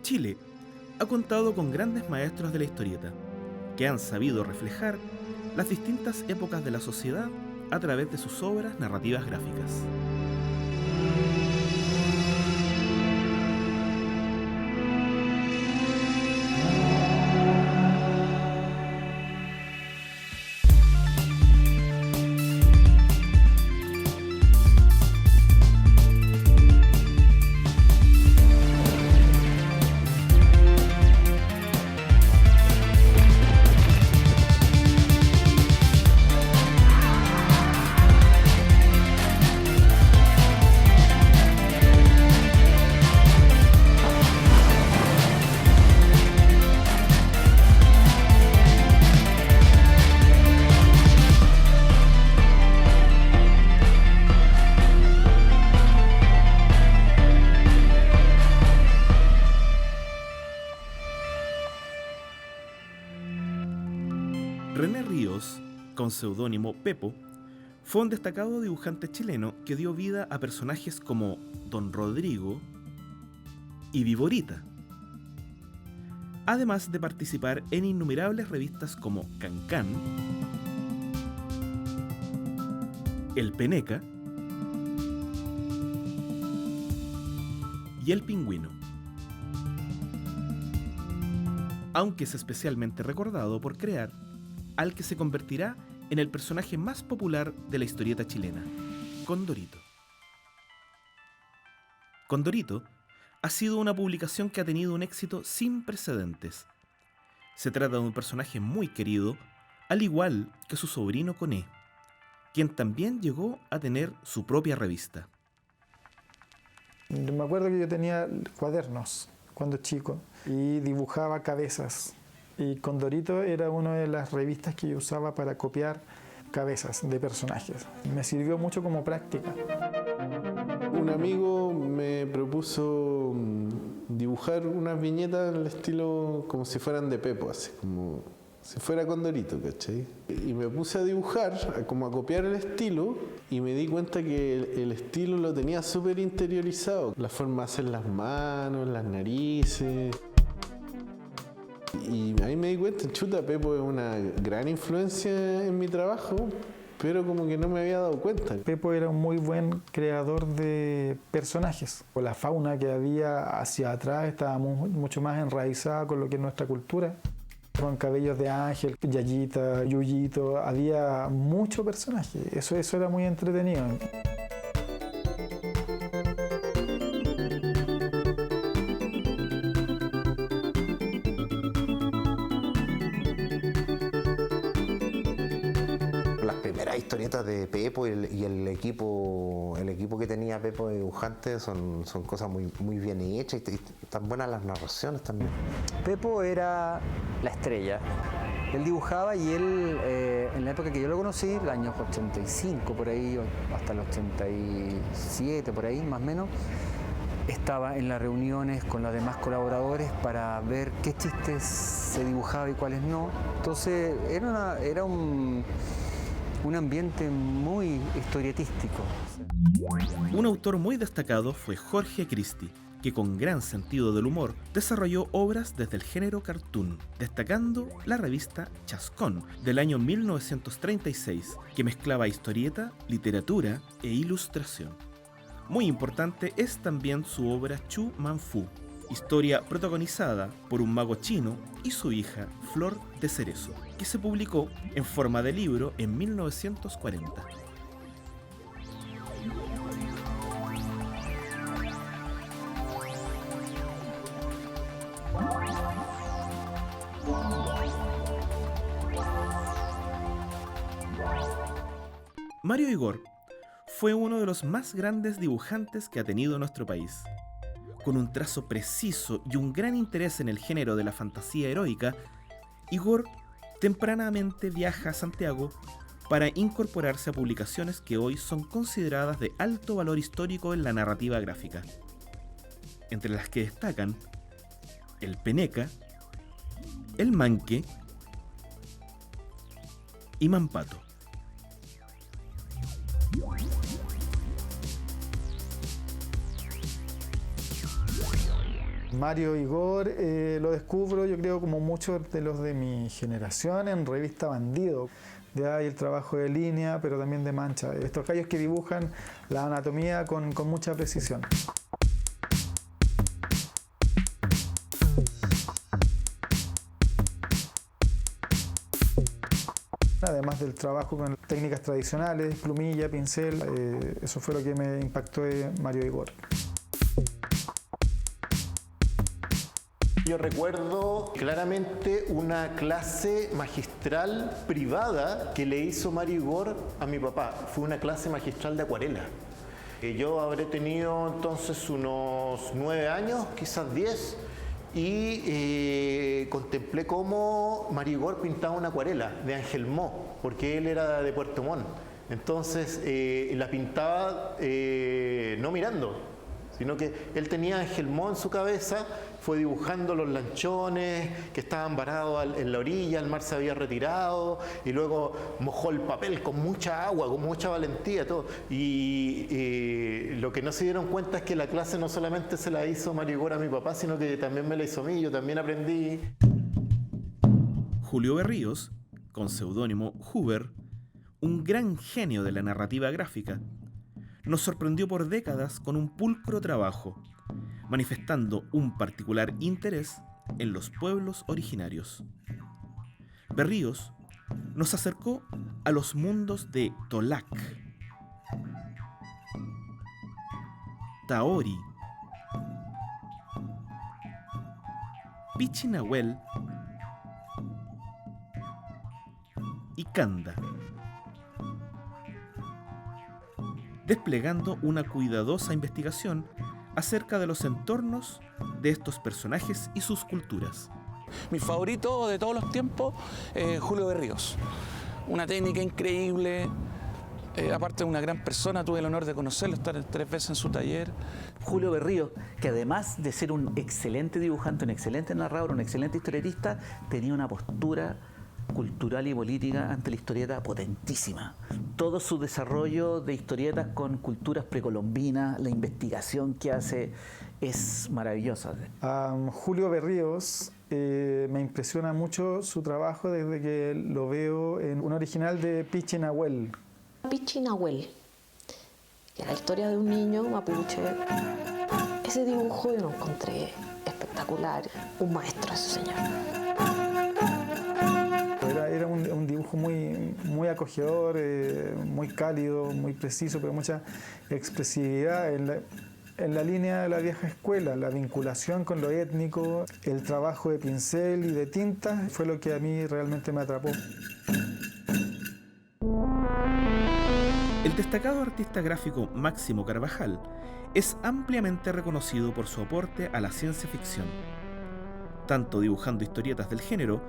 Chile ha contado con grandes maestros de la historieta, que han sabido reflejar las distintas épocas de la sociedad a través de sus obras narrativas gráficas. René Ríos, con seudónimo Pepo, fue un destacado dibujante chileno que dio vida a personajes como Don Rodrigo y Viborita, además de participar en innumerables revistas como Cancán, El Peneca y El Pingüino, aunque es especialmente recordado por crear al que se convertirá en el personaje más popular de la historieta chilena, Condorito. Condorito ha sido una publicación que ha tenido un éxito sin precedentes. Se trata de un personaje muy querido, al igual que su sobrino Coné, quien también llegó a tener su propia revista. Me acuerdo que yo tenía cuadernos cuando chico y dibujaba cabezas. Y Condorito era una de las revistas que yo usaba para copiar cabezas de personajes. Me sirvió mucho como práctica. Un amigo me propuso dibujar unas viñetas al estilo como si fueran de Pepo, así como si fuera Condorito, ¿cachai? Y me puse a dibujar, como a copiar el estilo, y me di cuenta que el estilo lo tenía súper interiorizado. La forma de hacer las manos, las narices. Y ahí me di cuenta, chuta, Pepo es una gran influencia en mi trabajo, pero como que no me había dado cuenta. Pepo era un muy buen creador de personajes. La fauna que había hacia atrás estaba mucho más enraizada con lo que es nuestra cultura. Con cabellos de ángel, Yayita, Yuyito, había mucho personaje. Eso era muy entretenido. Historietas de Pepo y el equipo que tenía Pepo de dibujantes son cosas muy bien hechas y tan buenas las narraciones también. Pepo era la estrella. Él dibujaba y él, en la época que yo lo conocí, el año 85 por ahí, hasta el 87 por ahí más o menos, estaba en las reuniones con los demás colaboradores para ver qué chistes se dibujaba y cuáles no. Entonces era un ambiente muy historietístico. Un autor muy destacado fue Jorge Cristi, que con gran sentido del humor desarrolló obras desde el género cartoon, destacando la revista Chascón del año 1936, que mezclaba historieta, literatura e ilustración. Muy importante es también su obra Chu Man Fu, historia protagonizada por un mago chino y su hija Flor de Cerezo, que se publicó en forma de libro en 1940. Mario Igor fue uno de los más grandes dibujantes que ha tenido nuestro país. Con un trazo preciso y un gran interés en el género de la fantasía heroica, Igor tempranamente viaja a Santiago para incorporarse a publicaciones que hoy son consideradas de alto valor histórico en la narrativa gráfica, entre las que destacan El Peneca, El Manque y Mampato. Mario Igor lo descubro, yo creo, como muchos de los de mi generación, en revista Bandido. De ahí el trabajo de línea, pero también de mancha. Estos gallos que dibujan la anatomía con mucha precisión. Además del trabajo con técnicas tradicionales, plumilla, pincel, eso fue lo que me impactó de Mario Igor. Yo recuerdo claramente una clase magistral privada que le hizo Mario Igor a mi papá. Fue una clase magistral de acuarela. Yo habré tenido entonces unos 9 años, quizás 10, y contemplé cómo Mario Igor pintaba una acuarela de Ángel Mo, porque él era de Puerto Montt. Entonces la pintaba no mirando, sino que él tenía Ángel Mo en su cabeza, fue dibujando los lanchones que estaban varados en la orilla, el mar se había retirado, y luego mojó el papel con mucha agua, con mucha valentía, todo. Y lo que no se dieron cuenta es que la clase no solamente se la hizo Mario Igor a mi papá, sino que también me la hizo a mí, yo también aprendí. Julio Berríos, con seudónimo Huber, un gran genio de la narrativa gráfica, nos sorprendió por décadas con un pulcro trabajo, manifestando un particular interés en los pueblos originarios. Berríos nos acercó a los mundos de Tolac, Taori, Pichinahuel y Kanda, desplegando una cuidadosa investigación acerca de los entornos de estos personajes y sus culturas. Mi favorito de todos los tiempos es Julio Berríos. Una técnica increíble, aparte de una gran persona, tuve el honor de conocerlo, estar 3 veces en su taller. Julio Berríos, que además de ser un excelente dibujante, un excelente narrador, un excelente historietista, tenía una postura cultural y política ante la historieta potentísima. Todo su desarrollo de historietas con culturas precolombinas, la investigación que hace es maravillosa. Julio Berríos me impresiona mucho su trabajo desde que lo veo en un original de Pichinahuel. Pichinahuel, que era la historia de un niño mapuche. Ese dibujo yo lo encontré espectacular, un maestro ese señor. Era un dibujo muy acogedor, muy cálido, muy preciso, pero mucha expresividad en la línea de la vieja escuela. La vinculación con lo étnico, el trabajo de pincel y de tinta fue lo que a mí realmente me atrapó. El destacado artista gráfico Máximo Carvajal es ampliamente reconocido por su aporte a la ciencia ficción, tanto dibujando historietas del género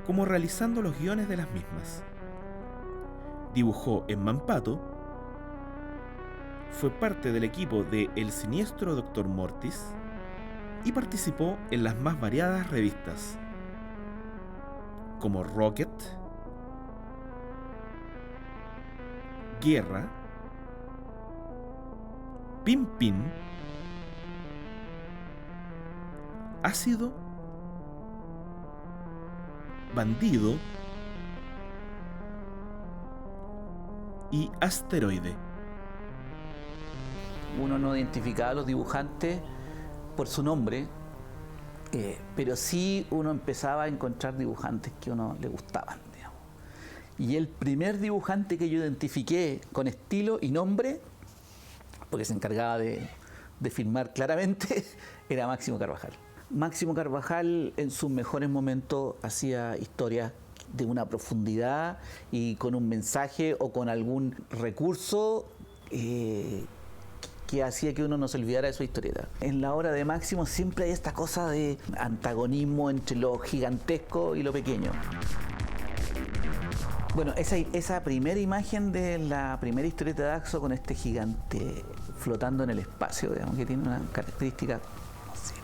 como realizando los guiones de las mismas. Dibujó en Mampato, fue parte del equipo de El Siniestro Dr. Mortis y participó en las más variadas revistas, como Rocket, Guerra, Pin Pin, Ácido, Bandido y Asteroide. Uno no identificaba a los dibujantes por su nombre, pero sí uno empezaba a encontrar dibujantes que a uno le gustaban, digamos. Y el primer dibujante que yo identifiqué con estilo y nombre, porque se encargaba de firmar claramente, era Máximo Carvajal. Máximo Carvajal en sus mejores momentos hacía historias de una profundidad y con un mensaje o con algún recurso que hacía que uno no se olvidara de su historieta. En la obra de Máximo siempre hay esta cosa de antagonismo entre lo gigantesco y lo pequeño. Bueno, esa primera imagen de la primera historieta de Daxo con este gigante flotando en el espacio, digamos, que tiene una característica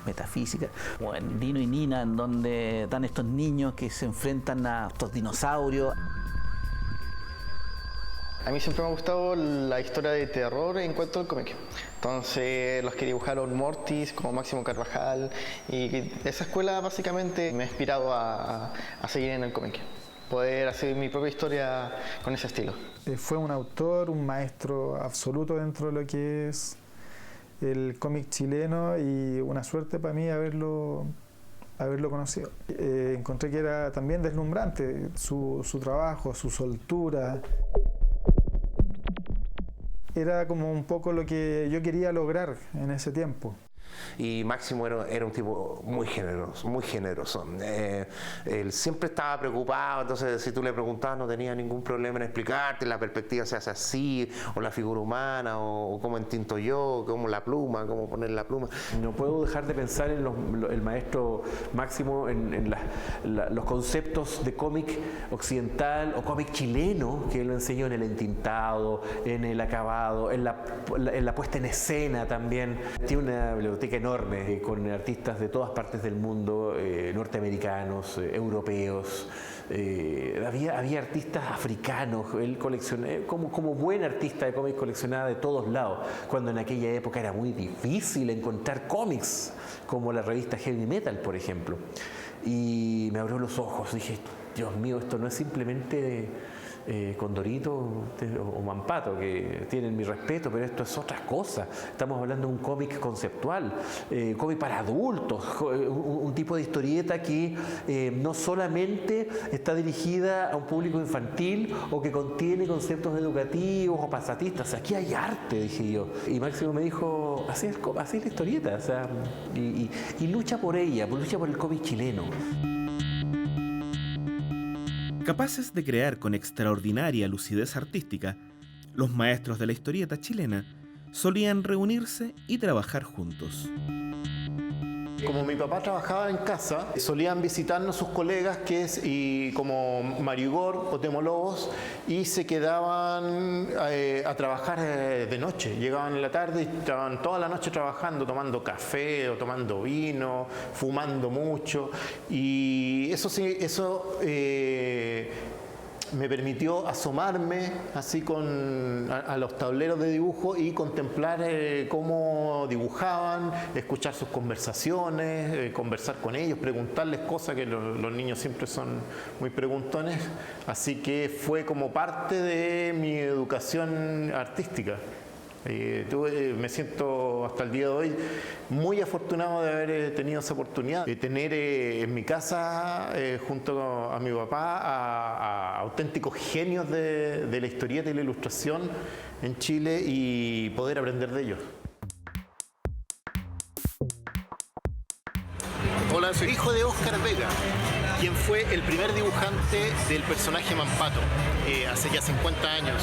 metafísica, o en Dino y Nina, en donde están estos niños que se enfrentan a estos dinosaurios. A mí siempre me ha gustado la historia de terror en cuanto al cómic. Entonces, los que dibujaron Mortis, como Máximo Carvajal, y esa escuela básicamente me ha inspirado a seguir en el cómic. Poder hacer mi propia historia con ese estilo. Fue un autor, un maestro absoluto dentro de lo que es el cómic chileno y una suerte para mí haberlo conocido. Encontré que era también deslumbrante su trabajo, su soltura. Era como un poco lo que yo quería lograr en ese tiempo. Y Máximo era un tipo muy generoso, muy generoso. Él siempre estaba preocupado, entonces si tú le preguntabas no tenía ningún problema en explicarte, la perspectiva se hace así, o la figura humana, o cómo entinto yo, cómo la pluma, cómo poner la pluma. No puedo dejar de pensar en el maestro Máximo, en los conceptos de cómic occidental o cómic chileno que él lo enseñó en el entintado, en el acabado, en la puesta en escena también. Tiene una biblioteca enorme con artistas de todas partes del mundo, norteamericanos, europeos. Había artistas africanos. Él coleccionaba, como buen artista de cómics, coleccionaba de todos lados, cuando en aquella época era muy difícil encontrar cómics, como la revista Heavy Metal, por ejemplo. Y me abrió los ojos, dije, Dios mío, esto no es simplemente Condorito o Mampato, que tienen mi respeto, pero esto es otra cosa. Estamos hablando de un cómic conceptual, cómic para adultos, un tipo de historieta que no solamente está dirigida a un público infantil o que contiene conceptos educativos o pasatistas. Aquí hay arte, dije yo. Y Máximo me dijo, así es la historieta, o sea, y lucha por ella, lucha por el cómic chileno. Capaces de crear con extraordinaria lucidez artística, los maestros de la historieta chilena solían reunirse y trabajar juntos. Como mi papá trabajaba en casa, solían visitarnos sus colegas como Mario Igor o Temo Lobos, y se quedaban a trabajar de noche. Llegaban en la tarde y estaban toda la noche trabajando, tomando café o tomando vino, fumando mucho. Y eso me permitió asomarme así a los tableros de dibujo y contemplar cómo dibujaban, escuchar sus conversaciones, conversar con ellos, preguntarles cosas, que los niños siempre son muy preguntones. Así que fue como parte de mi educación artística. Me siento hasta el día de hoy muy afortunado de haber tenido esa oportunidad de tener en mi casa junto a mi papá a auténticos genios de la historieta y la ilustración en Chile y poder aprender de ellos. Hola, soy hijo de Óscar Vega, quien fue el primer dibujante del personaje Mampato hace ya 50 años,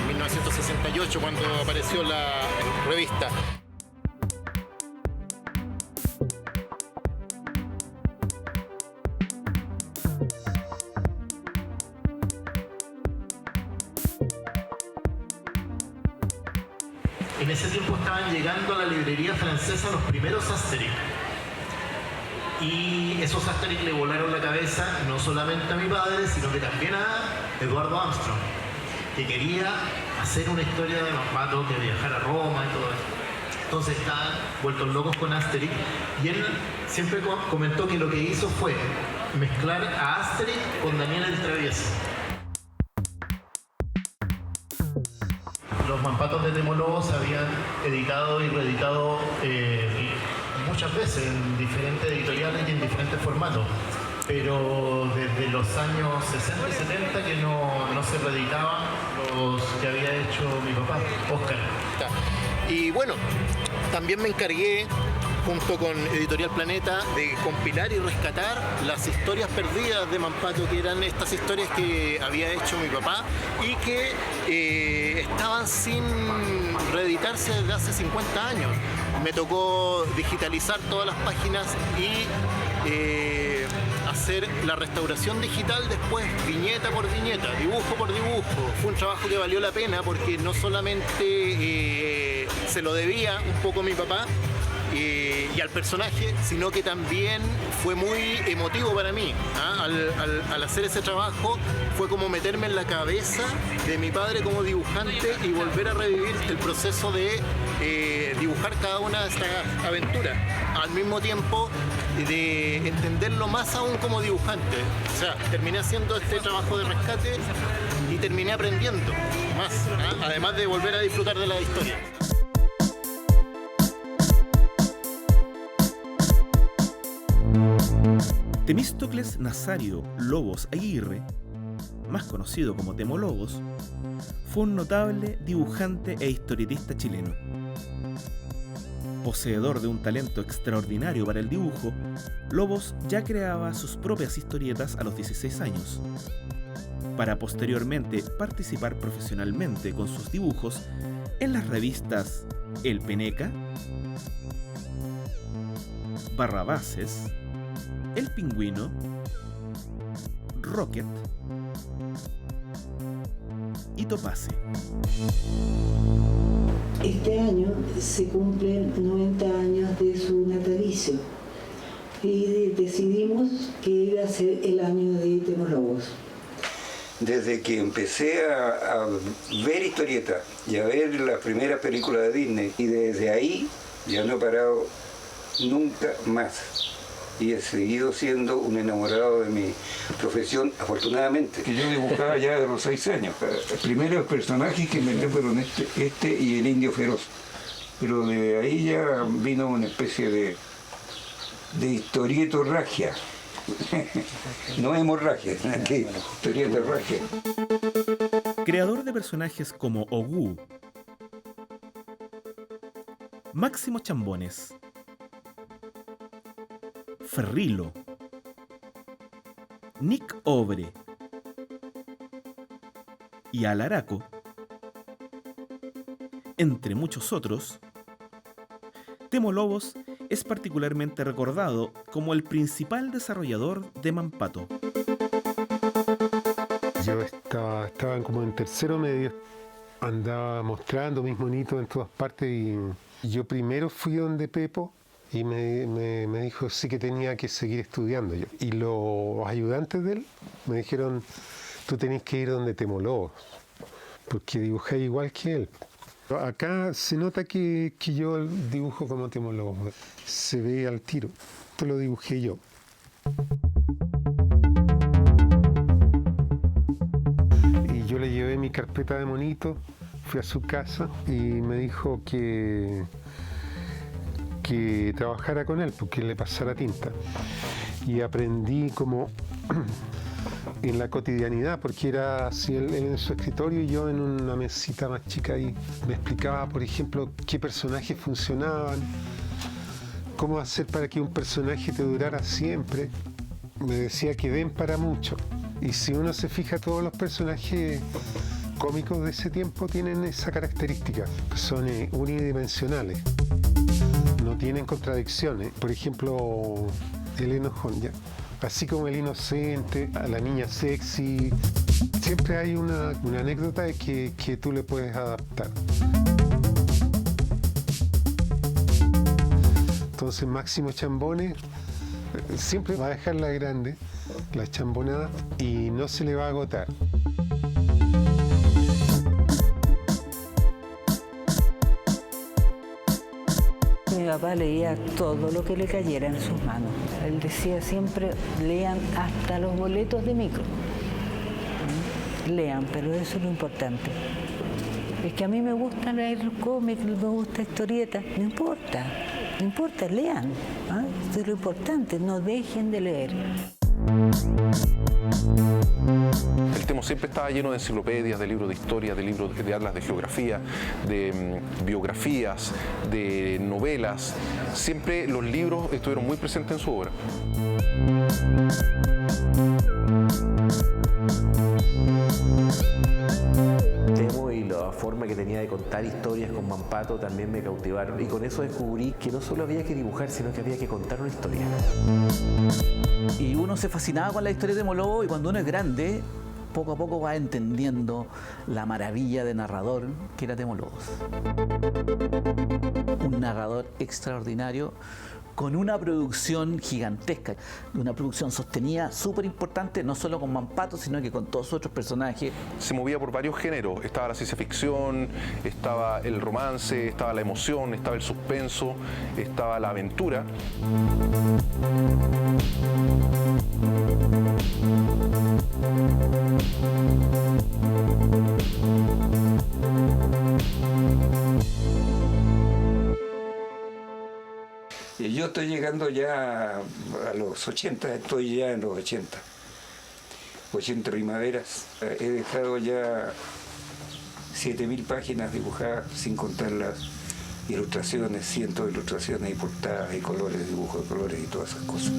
en 1968, cuando apareció la revista. En ese tiempo estaban llegando a la librería francesa los primeros Asterix. Y esos Asterix le volaron la cabeza no solamente a mi padre, sino que también a Eduardo Armstrong, que quería hacer una historia de Mampato, que viajar a Roma y todo eso. Entonces estaban vueltos locos con Asterix, y él siempre comentó que lo que hizo fue mezclar a Asterix con Daniel el Travieso. Los Mampatos de Temo Lobos se habían editado y reeditado muchas veces en diferentes editoriales y en diferentes formatos, pero desde los años 60 y 70 que no se reeditaban los que había hecho mi papá, Óscar. Y bueno, también me encargué, junto con Editorial Planeta, de compilar y rescatar las historias perdidas de Mampato, que eran estas historias que había hecho mi papá y que estaban sin reeditarse desde hace 50 años. Me tocó digitalizar todas las páginas y hacer la restauración digital después, viñeta por viñeta, dibujo por dibujo. Fue un trabajo que valió la pena porque no solamente se lo debía un poco a mi papá, y al personaje, sino que también fue muy emotivo para mí. Al hacer ese trabajo fue como meterme en la cabeza de mi padre como dibujante y volver a revivir el proceso de dibujar cada una de estas aventuras, al mismo tiempo de entenderlo más aún como dibujante. O sea, terminé haciendo este trabajo de rescate y terminé aprendiendo más, además de volver a disfrutar de la historia. Temístocles Nazario Lobos Aguirre, más conocido como Temo Lobos, fue un notable dibujante e historietista chileno. Poseedor de un talento extraordinario para el dibujo, Lobos ya creaba sus propias historietas a los 16 años, para posteriormente participar profesionalmente con sus dibujos en las revistas El Peneca, Barrabases, El Pingüino, Rocket y Topace. Este año se cumplen 90 años de su natalicio y decidimos que iba a ser el año de Temo Lobos. Desde que empecé a ver historietas y a ver las primeras películas de Disney, y desde ahí ya no he parado nunca más. Y he seguido siendo un enamorado de mi profesión, afortunadamente. Que yo dibujaba ya de los 6 años. Primero los personajes que inventé fueron este y el indio feroz. Pero de ahí ya vino una especie de historieto ragia. No hemorragia, historieto ragia. Creador de personajes como Ogú, Máximo Chambones, Ferrilo, Nick Obre y Alaraco, entre muchos otros, Temo Lobos es particularmente recordado como el principal desarrollador de Mampato. Yo estaba como en tercero medio, andaba mostrando mis monitos en todas partes y yo primero fui donde Pepo y me dijo sí que tenía que seguir estudiando yo. Y los ayudantes de él me dijeron, tú tenés que ir donde Temo Lobos, porque dibujáis igual que él. Acá se nota que yo dibujo como Temo Lobos, se ve al tiro. Esto lo dibujé yo. Y yo le llevé mi carpeta de monitos, fui a su casa y me dijo que trabajara con él, porque le pasara tinta. Y aprendí como en la cotidianidad, porque era así él en su escritorio y yo en una mesita más chica, y me explicaba, por ejemplo, qué personajes funcionaban, cómo hacer para que un personaje te durara siempre. Me decía que den para mucho. Y si uno se fija, todos los personajes cómicos de ese tiempo tienen esa característica, son unidimensionales, no tienen contradicciones. Por ejemplo, el enojón, ya. Así como el inocente, a la niña sexy, siempre hay una anécdota que tú le puedes adaptar. Entonces Máximo Chambones siempre va a dejarla grande, la chambonada, y no se le va a agotar. Mi papá leía todo lo que le cayera en sus manos. Él decía siempre, lean hasta los boletos de micro. Lean, pero eso es lo importante. Es que a mí me gusta leer cómics, me gusta historietas, no importa, lean. Eso es lo importante, no dejen de leer. El Temo siempre estaba lleno de enciclopedias, de libros de historia, de libros de atlas de geografía, de biografías, de novelas. Siempre los libros estuvieron muy presentes en su obra. Temo y la forma que tenía de contar historias con Mampato también me cautivaron, y con eso descubrí que no solo había que dibujar, sino que había que contar una historia. Y uno se fascinaba con la historia de Temo Lobos, y cuando uno es grande poco a poco vas entendiendo la maravilla de narrador que era Temo Lobos. Un narrador extraordinario, con una producción gigantesca, una producción sostenida súper importante, no solo con Mampato, sino que con todos sus otros personajes. Se movía por varios géneros, estaba la ciencia ficción, estaba el romance, estaba la emoción, estaba el suspenso, estaba la aventura. Yo estoy llegando ya a los 80, estoy ya en los 80 primaveras. He dejado ya 7.000 páginas dibujadas, sin contar las ilustraciones, cientos de ilustraciones y portadas y colores, dibujos de colores y todas esas cosas.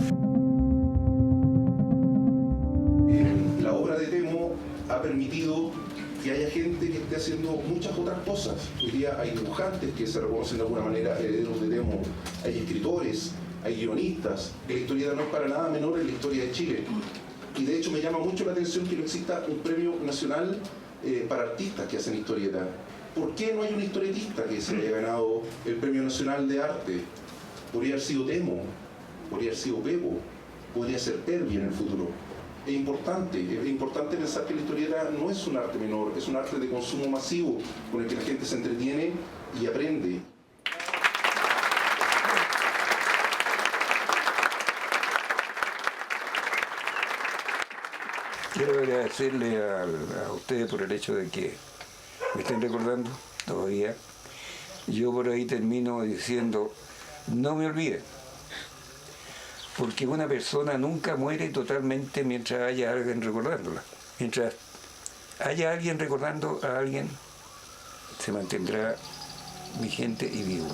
La obra de Temo ha permitido que haya gente que esté haciendo muchas otras cosas. Hoy día hay dibujantes que se reconocen de alguna manera herederos de Temo, hay escritores, hay guionistas. La historieta no es para nada menor en la historia de Chile. Y de hecho me llama mucho la atención que no exista un premio nacional para artistas que hacen historieta. ¿Por qué no hay un historietista que se haya ganado el Premio Nacional de Arte? Podría haber sido Temo, podría haber sido Pepo, podría ser Pervi en el futuro. Es importante pensar que la historieta no es un arte menor, es un arte de consumo masivo con el que la gente se entretiene y aprende. Quiero agradecerle a ustedes por el hecho de que me estén recordando todavía. Yo por ahí termino diciendo, no me olviden. Porque una persona nunca muere totalmente mientras haya alguien recordándola. Mientras haya alguien recordando a alguien, se mantendrá vigente y vivo.